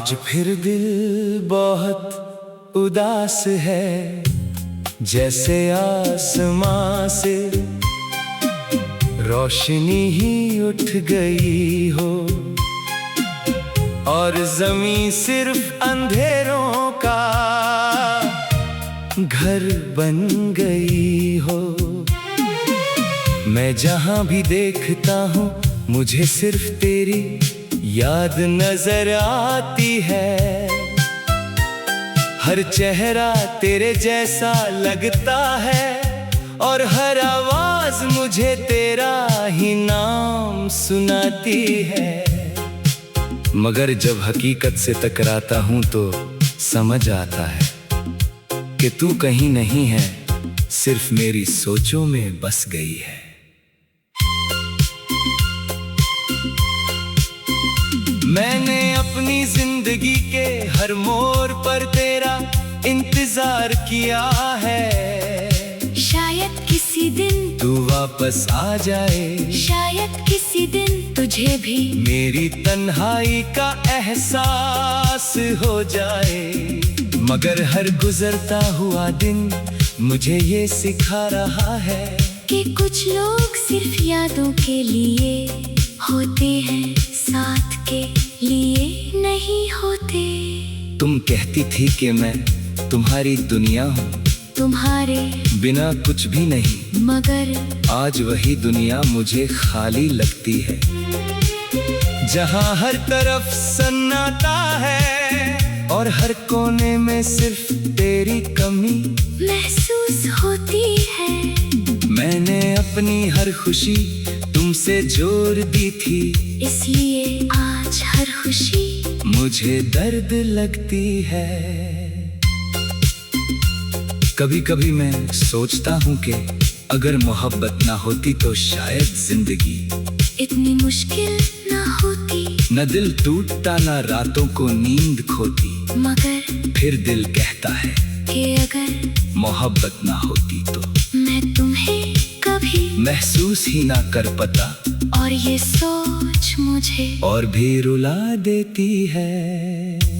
आज फिर दिल बहुत उदास है, जैसे आसमां से रोशनी ही उठ गई हो और ज़मीं सिर्फ अंधेरों का घर बन गई हो। मैं जहां भी देखता हूँ मुझे सिर्फ तेरी याद नजर आती है। हर चेहरा तेरे जैसा लगता है और हर आवाज मुझे तेरा ही नाम सुनाती है। मगर जब हकीकत से टकराता हूँ तो समझ आता है कि तू कहीं नहीं है, सिर्फ मेरी सोचों में बस गई है। मैंने अपनी जिंदगी के हर मोड़ पर तेरा इंतजार किया है। शायद किसी दिन तू वापस आ जाए, शायद किसी दिन तुझे भी मेरी तन्हाई का एहसास हो जाए। मगर हर गुजरता हुआ दिन मुझे ये सिखा रहा है कि कुछ लोग सिर्फ यादों के लिए होते हैं, साथ के लिए नहीं होते। तुम कहती थी कि मैं तुम्हारी दुनिया हूँ, तुम्हारे बिना कुछ भी नहीं, मगर आज वही दुनिया मुझे खाली लगती है। जहाँ हर तरफ सन्नाटा है और हर कोने में सिर्फ तेरी कमी महसूस होती है। मैंने अपनी हर खुशी तुमसे जोड़ दी थी, इसलिए आज हर खुशी मुझे दर्द लगती है। कभी कभी मैं सोचता हूँ कि अगर मोहब्बत ना होती तो शायद जिंदगी इतनी मुश्किल ना होती। न दिल टूटता न रातों को नींद खोती। मगर फिर दिल कहता है कि अगर मोहब्बत ना होती तो मैं तुम्हें कभी महसूस ही ना कर पाता, और ये सोच मुझे और भी रुला देती है।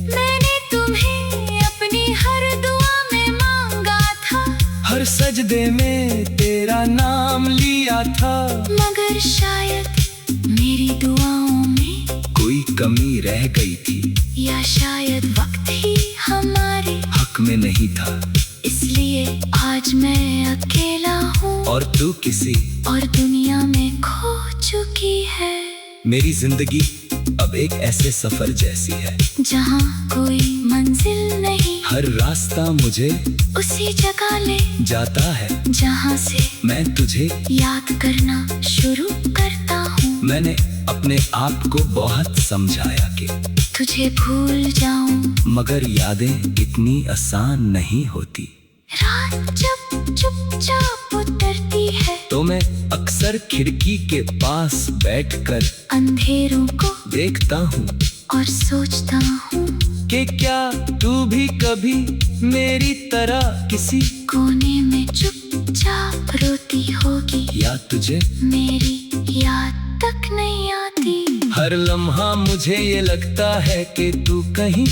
मैंने तुम्हें अपनी हर दुआ में मांगा था, हर सजदे में तेरा नाम लिया था, मगर शायद मेरी दुआओं में कोई कमी रह गई थी, या शायद वक्त ही हमारे हक में नहीं था। इसलिए आज मैं अकेला हूँ और तू किसी और दुनिया में खो चुकी है। मेरी जिंदगी अब एक ऐसे सफर जैसी है जहाँ कोई मंजिल नहीं, हर रास्ता मुझे उसी जगह ले जाता है जहाँ से मैं तुझे याद करना शुरू करता हूँ। मैंने अपने आप को बहुत समझाया कि तुझे भूल जाऊं, मगर यादें इतनी आसान नहीं होती। रात जब चुपचाप उतरती है तो मैं अक्सर खिड़की के पास बैठकर अंधेरों को देखता हूँ और सोचता हूँ कि क्या तू भी कभी मेरी तरह किसी कोने में चुपचाप रोती होगी, या तुझे मेरी याद तक नहीं आती। हर लम्हा मुझे ये लगता है कि तू कहीं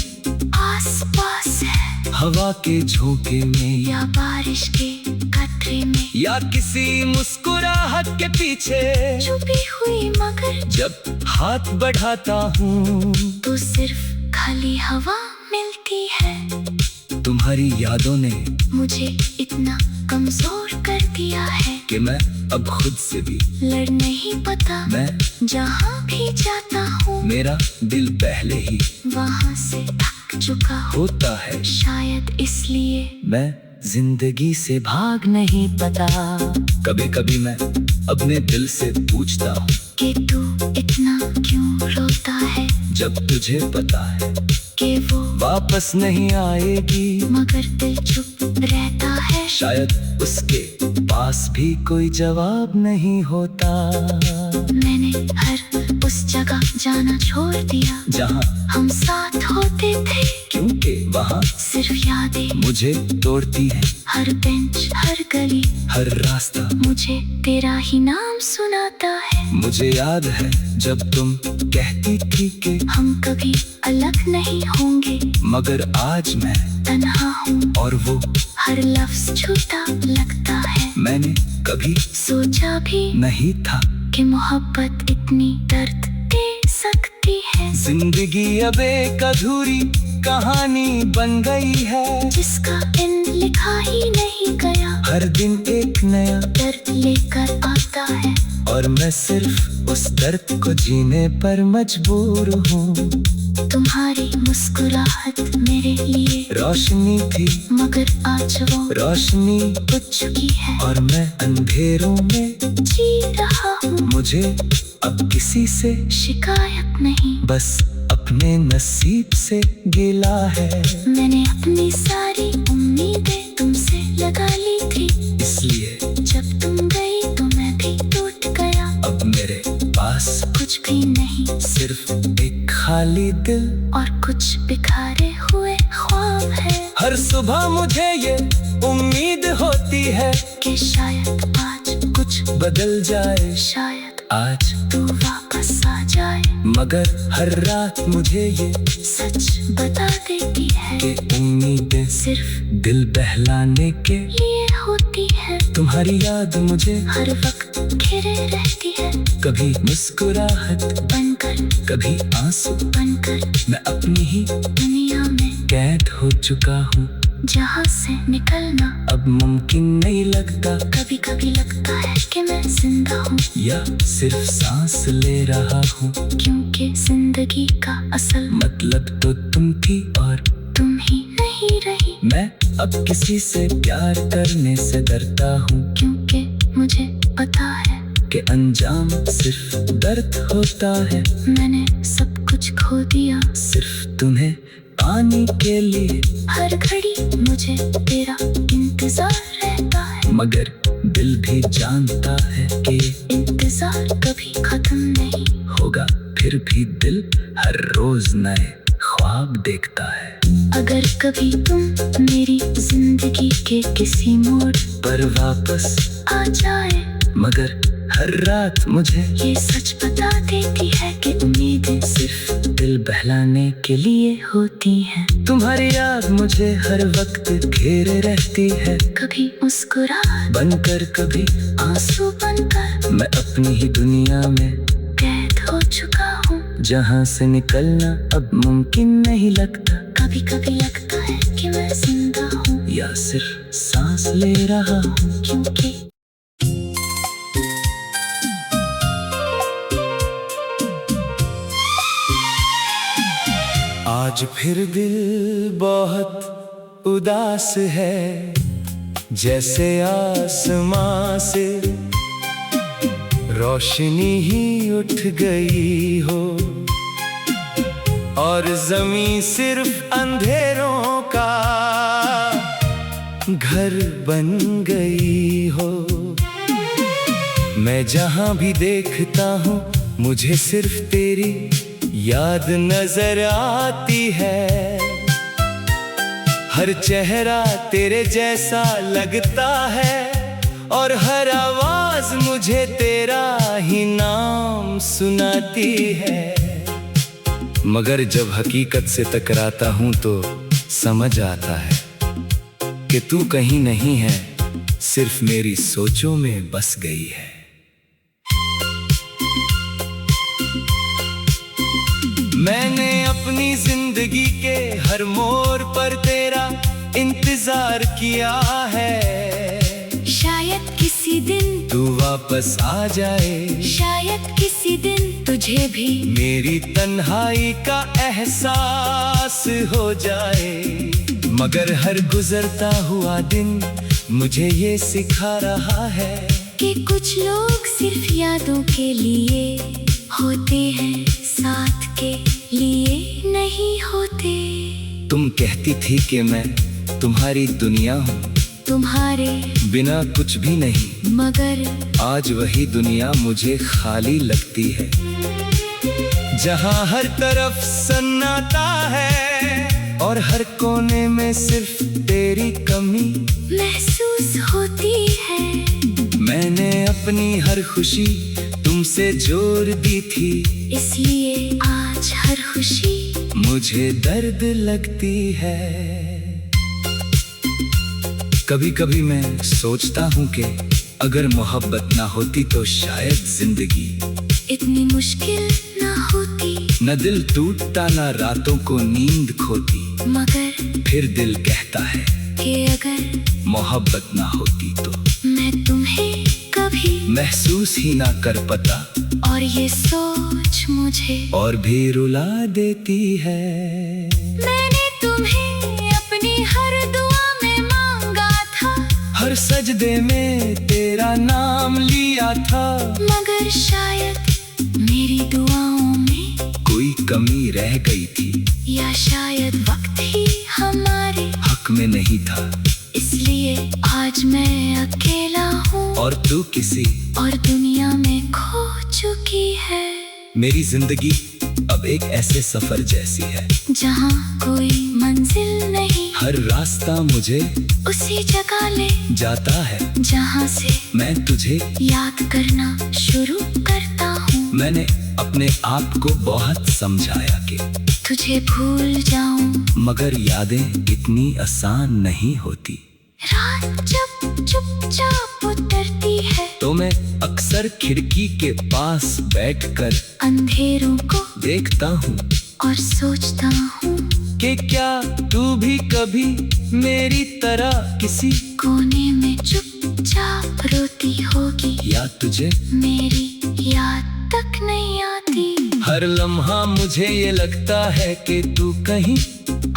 आस पास है, हवा के झोंके में या बारिश के कतरे में, या किसी मुस्कुराहट के पीछे छुपी हुई। मगर जब हाथ बढ़ाता हूँ तो सिर्फ खाली हवा मिलती है। तुम्हारी यादों ने मुझे इतना कमजोर कर दिया है कि मैं अब खुद से भी लड़ नहीं पाता। मैं जहाँ भी जाता हूँ मेरा दिल पहले ही वहाँ से थक चुका होता है। शायद इसलिए मैं जिंदगी से भाग नहीं पाता। कभी कभी मैं अपने दिल से पूछता हूँ कि तू इतना क्यों रोता है, जब तुझे पता है कि वो वापस नहीं आएगी। मगर दिल चुप रहता है। शायद उसके पास भी कोई जवाब नहीं होता। मैंने हर उस जगह जाना छोड़ दिया जहाँ हम साथ होते थे, क्योंकि वहाँ सिर्फ यादें मुझे तोड़ती है। हर बेंच, हर गली, हर रास्ता मुझे तेरा ही नाम सुनाता है। मुझे याद है जब तुम कहती थी कि हम कभी अलग नहीं होंगे, मगर आज मैं तन्हा हूँ और वो हर लफ्ज झूठा लगता है। मैंने कभी सोचा भी नहीं था कि मोहब्बत इतनी दर्द दे सकती है। जिंदगी अब एक अधूरी कहानी बन गई है, जिसका इन लिखा ही नहीं गया। हर दिन एक नया दर्द लेकर आता है, और मैं सिर्फ उस दर्द को जीने पर मजबूर हूँ। तुम्हारी मुस्कुराहट मेरे लिए रोशनी थी, मगर आज वो रोशनी बुझ चुकी है। और मैं अंधेरों में जी रहा हूँ, मुझे अब किसी से शिकायत नहीं, बस अपने नसीब से गिला है। मैंने अपनी सारी उम्मीदें तुमसे लगा ली थी, इसलिए जब तुम गई तो मैं भी टूट गया। अब मेरे पास कुछ भी नहीं, सिर्फ एक खाली दिल और कुछ बिखारे हुए ख्वाब है। हर सुबह मुझे ये उम्मीद होती है कि शायद आज कुछ बदल जाए, शायद आज तू वापस आ जाए, मगर हर रात मुझे ये सच बता देती है कि उम्मीदें सिर्फ दिल बहलाने के लिए होती है। तुम्हारी याद मुझे हर वक्त घिरे रहती है, कभी मुस्कुराहट बनकर, कभी आंसू बनकर। मैं अपनी ही दुनिया में कैद हो चुका हूँ, जहाँ से निकलना अब मुमकिन नहीं लगता। कभी कभी लगता है कि मैं जिंदा हूँ, या सिर्फ सांस ले रहा हूँ, क्योंकि जिंदगी का असल मतलब तो तुम थी और तुम ही नहीं रही। मैं अब किसी से प्यार करने से डरता हूँ, क्योंकि मुझे पता है कि अंजाम सिर्फ दर्द होता है। मैंने सब कुछ खो दिया सिर्फ तुम्हें पाने के लिए, हर घड़ी मुझे तेरा इंतजार रहता है, मगर दिल भी जानता है कि इंतजार कभी खत्म नहीं होगा। फिर भी दिल हर रोज नए ख्वाब देखता है। अगर कभी तुम मेरी जिंदगी के किसी मोड़ पर वापस आ जाए, मगर हर रात मुझे ये सच बता देती है कि उम्मीदें सिर्फ दिल बहलाने के लिए होती हैं। तुम्हारी याद मुझे हर वक्त घेरे रहती है, कभी मुस्कुराहट बनकर कभी आंसू बनकर। मैं अपनी ही दुनिया में कैद हो चुका हूँ, जहाँ से निकलना अब मुमकिन नहीं लगता। कभी कभी लगता है कि मैं जिंदा हूँ, या सिर्फ सांस ले रहा हूँ, क्योंकि आज फिर दिल बहुत उदास है, जैसे आसमां से रोशनी ही उठ गई हो, और जमीन सिर्फ अंधेरों का घर बन गई हो। मैं जहां भी देखता हूँ मुझे सिर्फ तेरी याद नजर आती है। हर चेहरा तेरे जैसा लगता है, और हर आवाज मुझे तेरा ही नाम सुनाती है। मगर जब हकीकत से टकराता हूँ तो समझ आता है कि तू कहीं नहीं है, सिर्फ मेरी सोचों में बस गई है। मैंने अपनी जिंदगी के हर मोड़ पर तेरा इंतजार किया है। शायद किसी दिन तू वापस आ जाए, शायद किसी दिन तुझे भी मेरी तन्हाई का एहसास हो जाए। मगर हर गुजरता हुआ दिन मुझे ये सिखा रहा है कि कुछ लोग सिर्फ यादों के लिए होते हैं, साथ के लिए नहीं होते। तुम कहती थी कि मैं तुम्हारी दुनिया हूँ, तुम्हारे बिना कुछ भी नहीं, मगर आज वही दुनिया मुझे खाली लगती है, जहाँ हर तरफ सन्नाटा है और हर कोने में सिर्फ तेरी कमी महसूस होती है। मैंने अपनी हर खुशी तुमसे जोड़ दी थी, इसलिए आज हर खुशी मुझे दर्द लगती है। कभी कभी मैं सोचता हूँ कि अगर मोहब्बत ना होती तो शायद जिंदगी इतनी मुश्किल ना होती। न दिल टूटता न रातों को नींद खोती, मगर फिर दिल कहता है कि अगर मोहब्बत ना होती तो मैं तुम्हें कभी महसूस ही ना कर पाता, और ये सोच मुझे और भी रुला देती है। मैंने तुम्हें अपनी हर दुआ में मांगा था, हर सजदे में तेरा नाम लिया था, मगर शायद मेरी दुआओं में कोई कमी रह गई थी, या शायद वक्त ही हमारे हक में नहीं था। इसलिए आज मैं अकेला हूँ और तू किसी और दुनिया में खो चुकी है। मेरी जिंदगी अब एक ऐसे सफर जैसी है, जहाँ कोई मंजिल नहीं, हर रास्ता मुझे उसी जगह ले जाता है, जहाँ से मैं तुझे याद करना शुरू करता हूँ। मैंने अपने आप को बहुत समझाया कि तुझे भूल जाऊं, मगर यादें इतनी आसान नहीं होती। रात जब चुपचाप उतरती है तो मैं अक्सर खिड़की के पास बैठकर अंधेरों को देखता हूँ और सोचता हूँ कि क्या तू भी कभी मेरी तरह किसी कोने में चुपचाप रोती होगी, या तुझे मेरी याद तक नहीं आती। हर लम्हा मुझे ये लगता है कि तू कहीं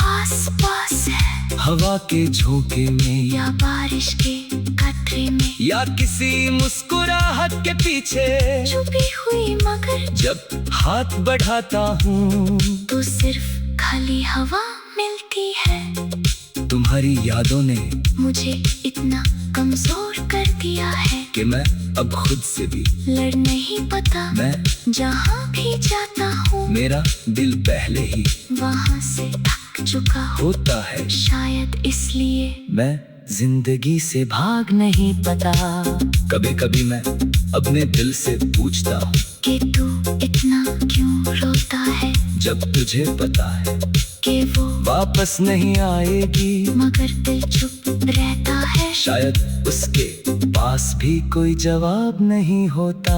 आस पास है, हवा के झोंके में या बारिश के कतरे में, या किसी मुस्कुराहट के पीछे छुपी हुई, मगर जब हाथ बढ़ाता हूँ तो सिर्फ खाली हवा मिलती है। तुम्हारी यादों ने मुझे इतना कमजोर कर दिया है कि मैं अब खुद से भी लड़ नहीं पाता। मैं जहाँ भी जाता हूँ मेरा दिल पहले ही वहाँ से थक चुका हूँ। होता है, शायद इसलिए मैं जिंदगी से भाग नहीं पाता। कभी कभी मैं अपने दिल से पूछता हूँ कि तू इतना क्यों रोता है, जब तुझे पता है कि वो वापस नहीं आएगी, मगर दिल चुप रहता है। शायद उसके पास भी कोई जवाब नहीं होता।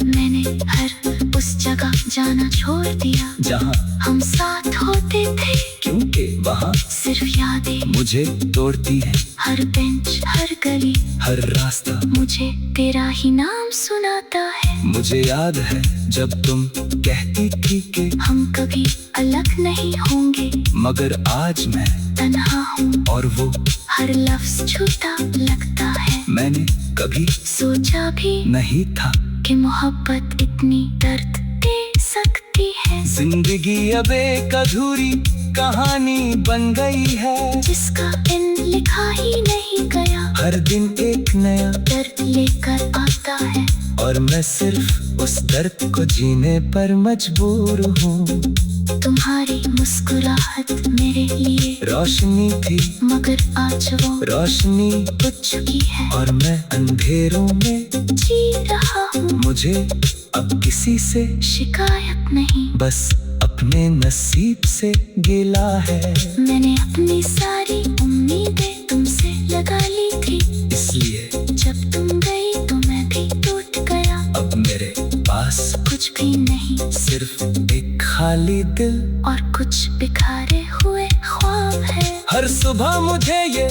मैंने हर उस जगह जाना छोड़ दिया जहाँ हम साथ होते थे, क्योंकि वहाँ सिर्फ यादें मुझे तोड़ती है। हर बेंच, हर गली, हर रास्ता मुझे तेरा ही नाम सुनाता है। मुझे याद है जब तुम कहती थी कि हम कभी अलग नहीं होंगे, मगर आज मैं तन्हा हूँ और वो हर लफ्ज झूठा लगता है। मैंने कभी सोचा भी नहीं था कि मोहब्बत इतनी दर्द दे सकती है, जिंदगी अब एक अधूरी कहानी बन गई है, जिसका इन लिखा ही नहीं गया। हर दिन एक नया दर्द लेकर आता है, और मैं सिर्फ उस दर्द को जीने पर मजबूर हूँ। तुम्हारी मुस्कुराहट मेरे लिए रोशनी थी, मगर आज वो रोशनी बुझ चुकी है, और मैं अंधेरों में जी रहा हूँ। मुझे अब किसी से शिकायत नहीं, बस अपने नसीब से गिला है। मैंने अपनी सारी उम्मीदें तुमसे लगा ली थी, इसलिए जब तुम गई तो मैं भी टूट गया। अब मेरे पास कुछ भी नहीं, सिर्फ एक खाली दिल और कुछ बिखारे हुए ख्वाब है। हर सुबह मुझे ये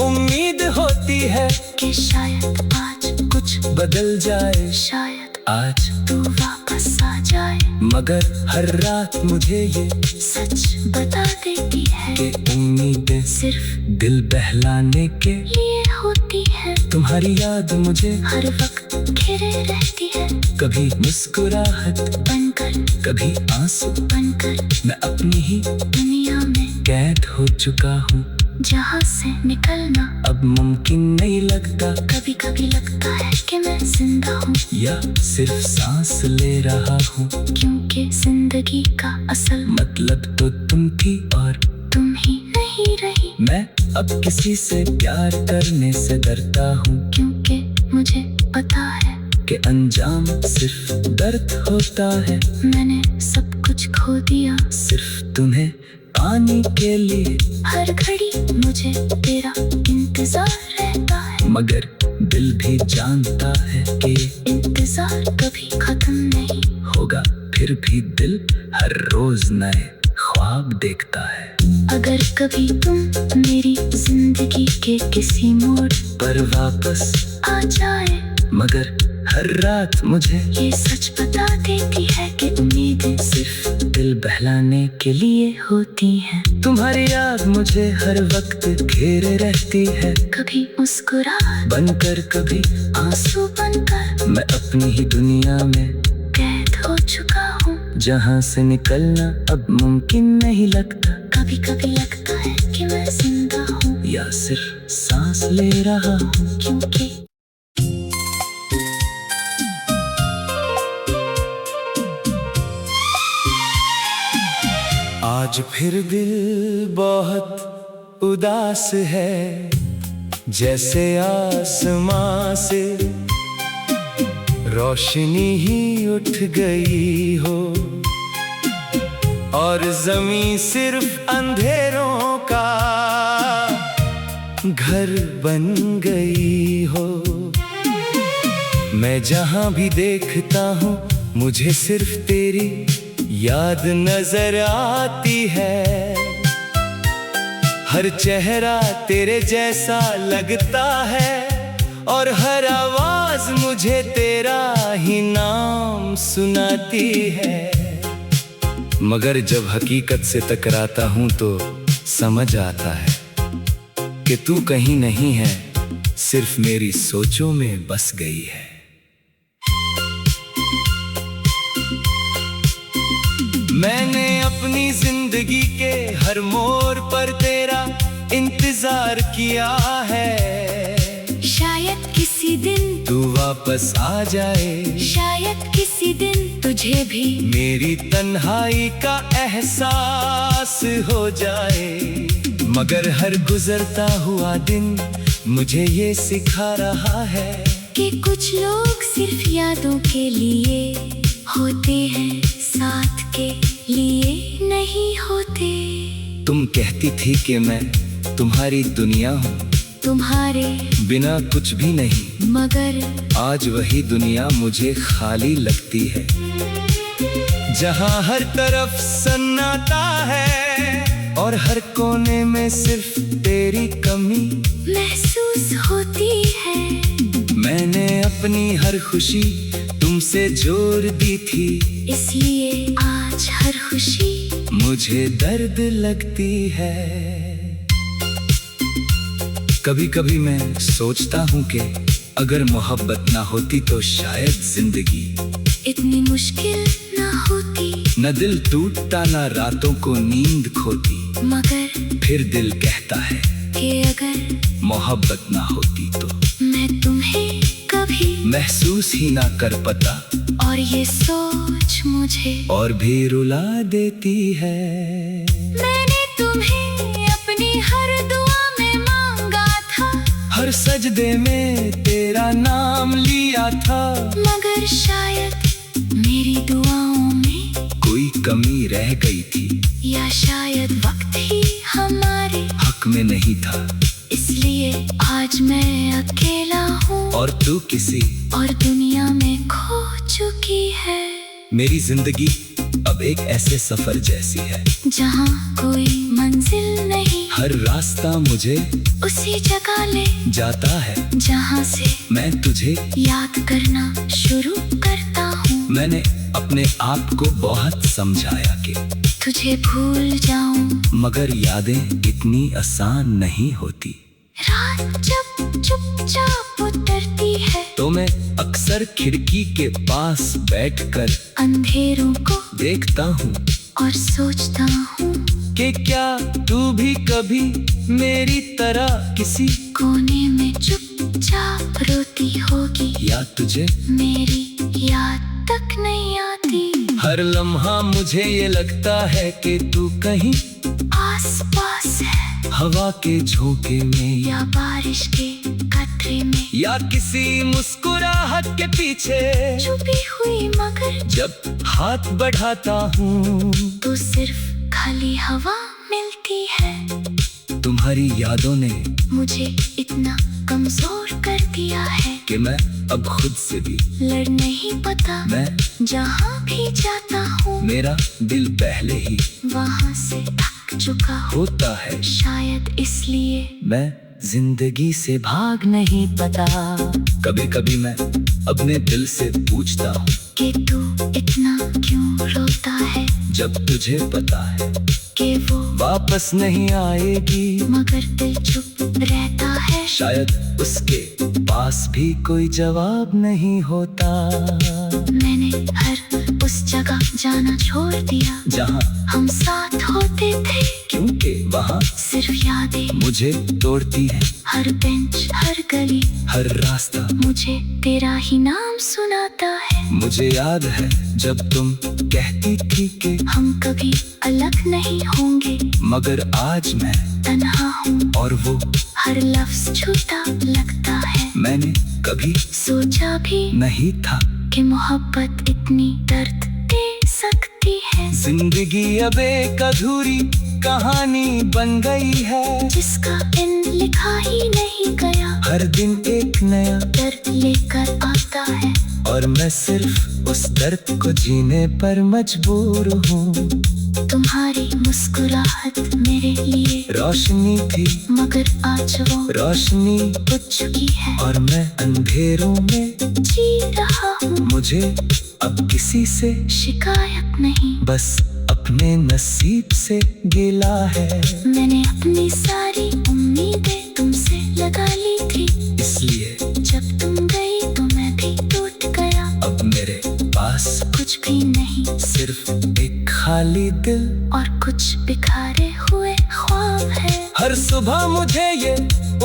उम्मीद होती है कि शायद आज कुछ बदल जाए, शायद आज तू वापस आ जाए, मगर हर रात मुझे ये सच बता देती है कि उम्मीदें सिर्फ दिल बहलाने के लिए होती है। तुम्हारी याद मुझे हर वक्त घिरे रहती है, कभी मुस्कुराहट बनकर, कभी आंसू बनकर मैं अपनी ही दुनिया में कैद हो चुका हूँ। जहाँ से निकलना अब मुमकिन नहीं लगता। कभी कभी लगता है कि मैं जिंदा हूँ या सिर्फ सांस ले रहा हूँ, क्योंकि जिंदगी का असल मतलब तो तुम थी और तुम ही नहीं रही। मैं अब किसी से प्यार करने से डरता हूँ, क्योंकि मुझे पता है कि अंजाम सिर्फ दर्द होता है। मैंने सब कुछ खो दिया सिर्फ तुम्हें पाने के लिए, हर घड़ी मुझे तेरा इंतजार रहता है, मगर दिल भी जानता है कि इंतजार कभी खत्म नहीं होगा। फिर भी दिल हर रोज नए ख्वाब देखता है। अगर कभी तुम मेरी जिंदगी के किसी मोड़ पर वापस आ जाए, मगर हर रात मुझे ये सच बता देती है कि उम्मीदें सिर्फ दिल बहलाने के लिए होती हैं। तुम्हारी याद मुझे हर वक्त घेरे रहती है, कभी मुस्कुराहट बनकर कभी आंसू बनकर मैं अपनी ही दुनिया में कैद हो चुका हूँ, जहाँ से निकलना अब मुमकिन नहीं लगता। कभी कभी लगता है कि मैं जिंदा हूँ या सिर्फ सांस ले रहा हूँ, क्योंकि आज फिर दिल बहुत उदास है, जैसे आसमां से रोशनी ही उठ गई हो और जमीन सिर्फ अंधेरों का घर बन गई हो। मैं जहां भी देखता हूँ मुझे सिर्फ तेरी याद नजर आती है। हर चेहरा तेरे जैसा लगता है और हर आवाज मुझे तेरा ही नाम सुनाती है। मगर जब हकीकत से टकराता हूँ तो समझ आता है कि तू कहीं नहीं है, सिर्फ मेरी सोचों में बस गई है। मैंने अपनी जिंदगी के हर मोड़ पर तेरा इंतजार किया है। शायद किसी दिन तू वापस आ जाए, शायद किसी दिन तुझे भी मेरी तन्हाई का एहसास हो जाए। मगर हर गुजरता हुआ दिन मुझे ये सिखा रहा है कि कुछ लोग सिर्फ यादों के लिए होते हैं, साथ के लिए नहीं होते। तुम कहती थी कि मैं तुम्हारी दुनिया हूँ, तुम्हारे बिना कुछ भी नहीं, मगर आज वही दुनिया मुझे खाली लगती है। जहाँ हर तरफ सन्नाटा है और हर कोने में सिर्फ तेरी कमी महसूस होती है। मैंने अपनी हर खुशी तुमसे जोड़ दी थी, इसलिए आज हर खुशी मुझे दर्द लगती है। कभी कभी मैं सोचता हूँ कि अगर मोहब्बत ना होती तो शायद जिंदगी इतनी मुश्किल ना होती। न दिल टूटता ना रातों को नींद खोती, मगर फिर दिल कहता है कि अगर मोहब्बत ना होती तो मैं तुम्हें कभी महसूस ही ना कर पाता, और ये सोच मुझे और भी रुला देती है। मैंने तुम्हें अपनी हर दुआ में मांगा था, हर सजदे में तेरा नाम लिया था, मगर शायद मेरी दुआओं में कोई कमी रह गई थी, या शायद वक्त ही हमारे हक में नहीं था। इसलिए आज मैं अकेला हूँ और तू किसी और दुनिया में खो चुकी है। मेरी जिंदगी अब एक ऐसे सफर जैसी है, जहाँ कोई मंजिल नहीं, हर रास्ता मुझे उसी जगह ले जाता है जहाँ से मैं तुझे याद करना शुरू करता हूँ। मैंने अपने आप को बहुत समझाया कि तुझे भूल जाऊं, मगर यादें इतनी आसान नहीं होती। रात जब चुपचाप उतरती है तो मैं अक्सर खिड़की के पास बैठकर अंधेरों को देखता हूँ और सोचता हूँ कि क्या तू भी कभी मेरी तरह किसी कोने में चुपचाप रोती होगी, या तुझे मेरी याद तक नहीं आती। हर लम्हा मुझे ये लगता है कि तू कहीं आस पास है, हवा के झोंके में या बारिश के कतरे में, या किसी मुस्कुराहट के पीछे छुपी हुई। मगर जब हाथ बढ़ाता हूँ तो सिर्फ खाली हवा मिलती है। तुम्हारी यादों ने मुझे इतना कमजोर कर दिया है कि मैं अब खुद से भी लड़ नहीं पाता। मैं जहाँ भी जाता हूँ मेरा दिल पहले ही वहाँ से थक चुका हूँ। होता है शायद इसलिए मैं जिंदगी से भाग नहीं पाता। कभी कभी मैं अपने दिल से पूछता हूँ कि तू इतना क्यों रोता है, जब तुझे पता है कि वो वापस नहीं आएगी। मगर दिल चुप रहता है। शायद उसके पास भी कोई जवाब नहीं होता। मैंने हर उस जगह जाना छोड़ दिया जहाँ हम साथ होते थे, क्योंकि वहाँ सिर्फ यादें मुझे तोड़ती है। हर बेंच, हर गली, हर रास्ता मुझे तेरा ही नाम सुनाता है। मुझे याद है जब तुम कहती थी कि हम कभी अलग नहीं होंगे, मगर आज मैं तन्हा हूँ और वो हर लफ्ज झूठा लगता है। मैंने कभी सोचा भी नहीं था कि मोहब्बत इतनी दर्द दे सकती है। जिंदगी अब एक अधूरी कहानी बन गई है, जिसका इन लिखा ही नहीं गया। हर दिन एक नया दर्द लेकर आता है, और मैं सिर्फ उस दर्द को जीने पर मजबूर हूँ। तुम्हारी मुस्कुराहट मेरे लिए रोशनी थी, मगर आज वो रोशनी बुझ चुकी है। और मैं अंधेरों में जी रहा हूँ, मुझे अब किसी से शिकायत नहीं, बस अपने नसीब से गिला है। मैंने अपनी सारी उम्मीदें तुमसे लगा ली थी, इसलिए जब तुम गई तो मैं भी टूट गया। अब मेरे पास कुछ भी नहीं, सिर्फ एक खाली दिल और कुछ बिखारे हुए ख्वाब है। हर सुबह मुझे ये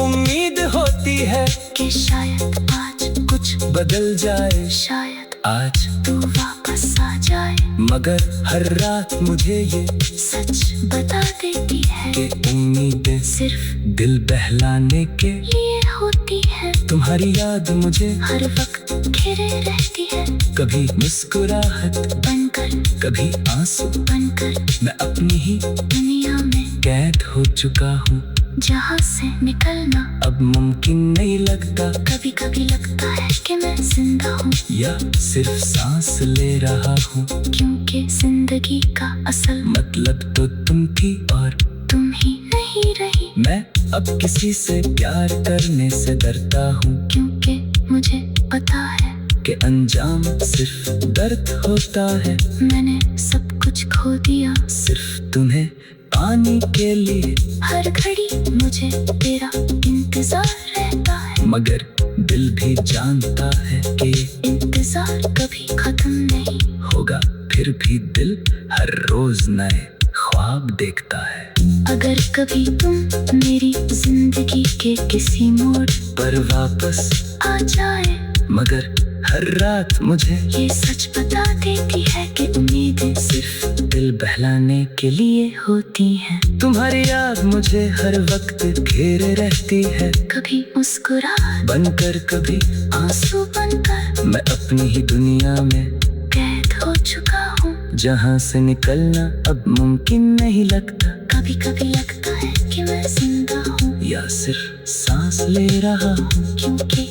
उम्मीद होती है कि शायद आज कुछ बदल जाए, शायद आज तू वापस आ जाए। मगर हर रात मुझे ये सच बता देती है कि उम्मीदें सिर्फ दिल बहलाने के लिए होती है। तुम्हारी याद मुझे हर वक्त घेरे रहती है, कभी मुस्कुराहट बनकर, कभी आंसू बनकर। मैं अपनी ही दुनिया में कैद हो चुका हूँ, जहाँ से निकलना अब मुमकिन नहीं लगता। कभी कभी लगता है कि मैं जिंदा हूँ, या सिर्फ सांस ले रहा हूँ, क्योंकि जिंदगी का असल मतलब तो तुम थी और तुम ही नहीं रही। मैं अब किसी से प्यार करने से डरता हूँ, क्योंकि मुझे पता है कि अंजाम सिर्फ दर्द होता है। मैंने सब कुछ खो दिया सिर्फ तुम्हें पाने के लिए, हर घड़ी मुझे तेरा इंतजार रहता है। मगर दिल भी जानता है कि इंतजार कभी खत्म नहीं होगा। फिर भी दिल हर रोज नए ख्वाब देखता है। अगर कभी तुम मेरी जिंदगी के किसी मोड़ पर वापस आ जाए, मगर हर रात मुझे ये सच बता देती है कि उम्मीदें सिर्फ दिल बहलाने के लिए होती हैं। तुम्हारी याद मुझे हर वक्त घेरे रहती है, कभी मुस्कुराहट बनकर कभी आंसू बनकर। मैं अपनी ही दुनिया में कैद हो चुका हूँ, जहाँ से निकलना अब मुमकिन नहीं लगता। कभी कभी लगता है कि मैं जिंदा हूँ, या सिर्फ सांस ले रहा हूँ, क्योंकि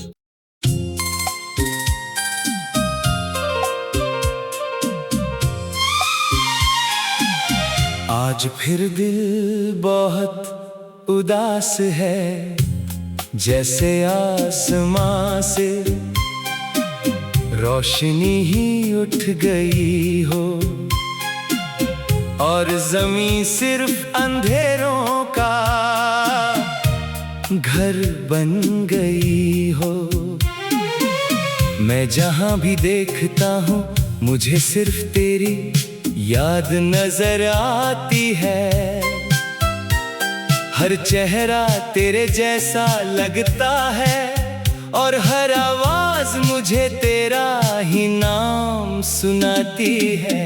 आज फिर दिल बहुत उदास है, जैसे आसमां से रोशनी ही उठ गई हो, और जमीन सिर्फ अंधेरों का घर बन गई हो। मैं जहां भी देखता हूँ मुझे सिर्फ तेरी याद नजर आती है। हर चेहरा तेरे जैसा लगता है और हर आवाज मुझे तेरा ही नाम सुनाती है।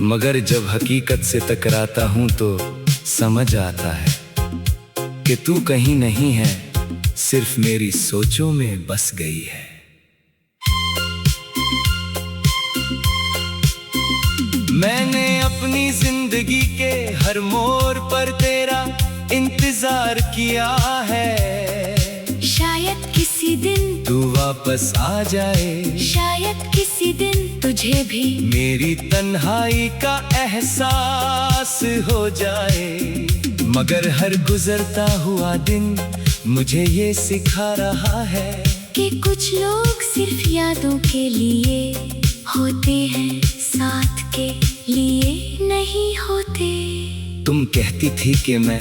मगर जब हकीकत से टकराता हूँ तो समझ आता है कि तू कहीं नहीं है, सिर्फ मेरी सोचों में बस गई है। मैंने अपनी जिंदगी के हर मोड़ पर तेरा इंतजार किया है। शायद किसी दिन तू वापस आ जाए, शायद किसी दिन तुझे भी मेरी तन्हाई का एहसास हो जाए। मगर हर गुजरता हुआ दिन मुझे ये सिखा रहा है कि कुछ लोग सिर्फ यादों के लिए होते हैं, साथ के लिए नहीं होते। तुम कहती थी कि मैं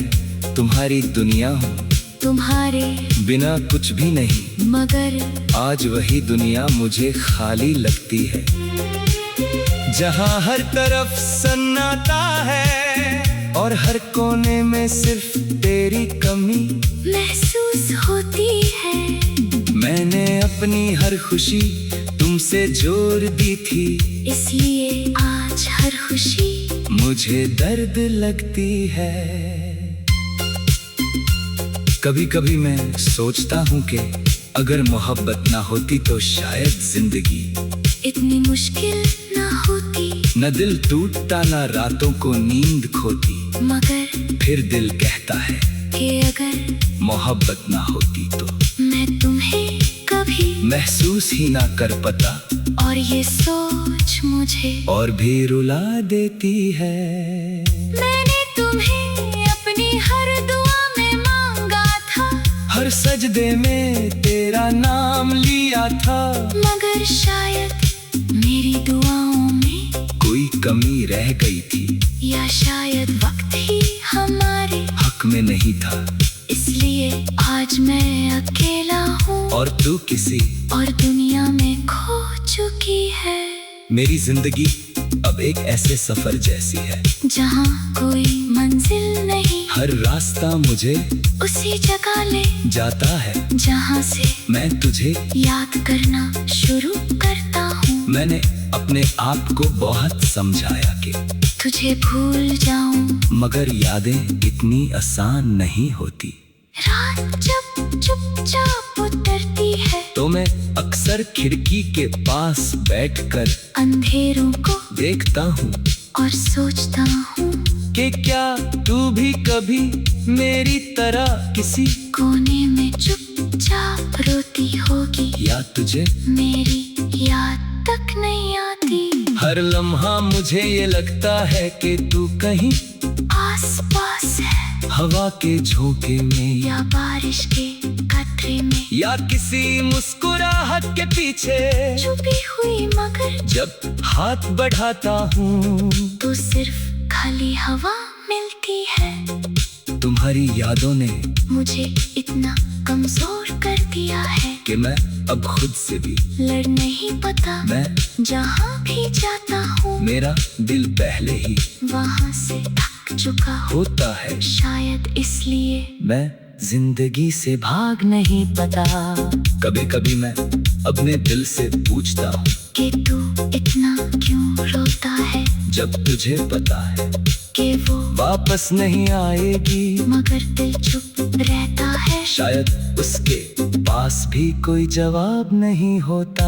तुम्हारी दुनिया हूँ, तुम्हारे बिना कुछ भी नहीं, मगर आज वही दुनिया मुझे खाली लगती है। जहाँ हर तरफ सन्नाटा है और हर कोने में सिर्फ तेरी कमी महसूस होती है। मैंने अपनी हर खुशी तुमसे जोड़ दी थी, इसलिए आज हर खुशी मुझे दर्द लगती है। कभी कभी मैं सोचता हूँ कि अगर मोहब्बत ना होती तो शायद जिंदगी इतनी मुश्किल ना होती। न दिल टूटता ना रातों को नींद खोती। मगर फिर दिल कहता है कि अगर मोहब्बत ना होती तो मैं तुम्हें कभी महसूस ही ना कर पाता। और ये सोच मुझे और भी रुला देती है। मैंने तुम्हें अपनी हर दुआ में मांगा था, हर सजदे में तेरा नाम लिया था। मगर शायद मेरी दुआओं में कोई कमी रह गई थी, या शायद वक्त ही हमारे हक में नहीं था। इसलिए आज मैं अकेला हूँ और तू किसी और दुनिया में खो चुकी है। मेरी जिंदगी अब एक ऐसे सफर जैसी है जहाँ कोई मंजिल नहीं, हर रास्ता मुझे उसी जगह ले जाता है जहाँ से मैं तुझे याद करना शुरू करता हूँ। मैंने अपने आप को बहुत समझाया कि तुझे भूल जाऊं, मगर यादें इतनी आसान नहीं होती। रात जब चुपचाप उतरती है तो मैं अक्सर खिड़की के पास बैठकर अंधेरों को देखता हूँ और सोचता हूँ कि क्या तू भी कभी मेरी तरह किसी कोने में चुपचाप रोती होगी, या तुझे मेरी याद तक नहीं आती। हर लम्हा मुझे ये लगता है कि तू कहीं आस पास है, हवा के झोंके में या बारिश के कतरे में, या किसी मुस्कुराहट के पीछे छुपी हुई। मगर जब हाथ बढ़ाता हूँ तो सिर्फ खाली हवा मिलती है। तुम्हारी यादों ने मुझे इतना कमजोर कर दिया है कि मैं अब खुद से भी लड़ नहीं पाता। मैं जहाँ भी जाता हूँ मेरा दिल पहले ही वहाँ से थक चुका होता है। शायद इसलिए मैं जिंदगी से भाग नहीं पाता। कभी कभी मैं अपने दिल से पूछता हूँ कि तू इतना क्यों रोता है, जब तुझे पता है कि वो वापस नहीं आएगी। मगर दिल चुप रहता है। शायद उसके पास भी कोई जवाब नहीं होता।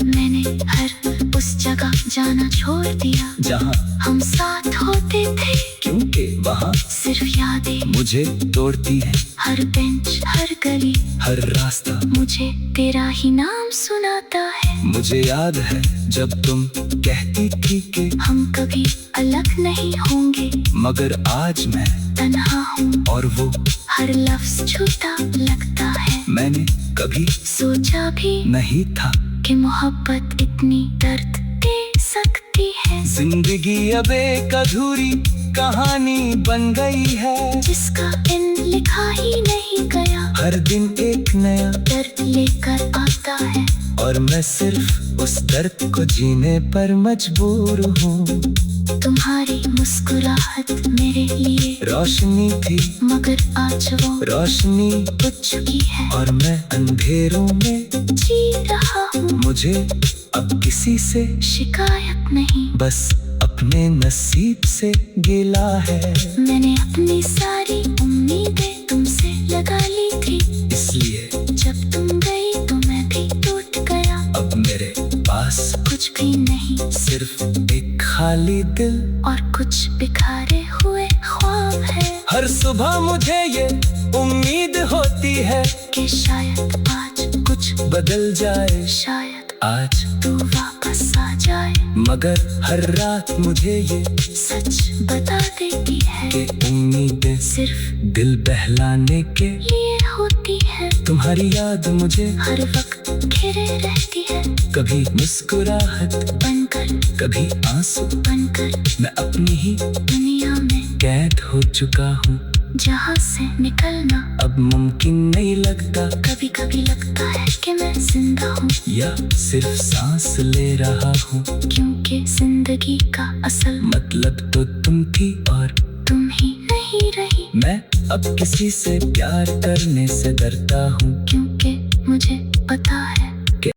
मैंने हर उस जगह जाना छोड़ दिया जहाँ हम साथ होते थे, क्योंकि वहाँ सिर्फ यादें मुझे तोड़ती है। हर बेंच, हर गली, हर रास्ता मुझे तेरा ही नाम सुनाता है। मुझे याद है जब तुम कहती थी कि हम कभी अलग नहीं होंगे, मगर आज मैं तन्हा हूँ और वो हर लफ्ज झूठा लगता है। मैंने कभी सोचा भी नहीं था कि मोहब्बत इतनी दर्द दे सकती है। जिंदगी अब एक अधूरी कहानी बन गई है, जिसका इन लिखा ही नहीं गया। हर दिन एक नया दर्द लेकर आता है और और मैं सिर्फ उस दर्द को जीने पर मजबूर हूँ। तुम्हारी मुस्कुराहट मेरे लिए रोशनी थी मगर आज वो रोशनी बुझ चुकी है और मैं अंधेरों में जी रहा हूँ। मुझे अब किसी से शिकायत नहीं, बस अपने नसीब से गिला है। मैंने अपनी सारी उम्मीदें तुमसे लगा ली थी, इसलिए जब तुम गई तो मैं भी टूट गया। अब मेरे पास कुछ भी नहीं, सिर्फ एक खाली दिल और कुछ बिखारे हुए ख्वाब है हर सुबह मुझे ये उम्मीद होती है कि शायद आज कुछ बदल जाए, शायद आज तू वापस आ जाए। मगर हर रात मुझे ये सच बता देती है कि उम्मीदें सिर्फ दिल बहलाने के लिए होती है। तुम्हारी याद मुझे हर वक्त घेरे रहती है, कभी मुस्कुराहट बनकर कभी आंसू। बनकर मैं अपनी ही दुनिया में कैद हो चुका हूँ, जहाँ से निकलना अब मुमकिन नहीं लगता। कभी कभी लगता है कि मैं जिंदा हूँ या सिर्फ सांस ले रहा हूँ, क्योंकि जिंदगी का असल मतलब तो तुम थी और तुम ही नहीं रही। मैं अब किसी से प्यार करने से डरता हूँ, क्योंकि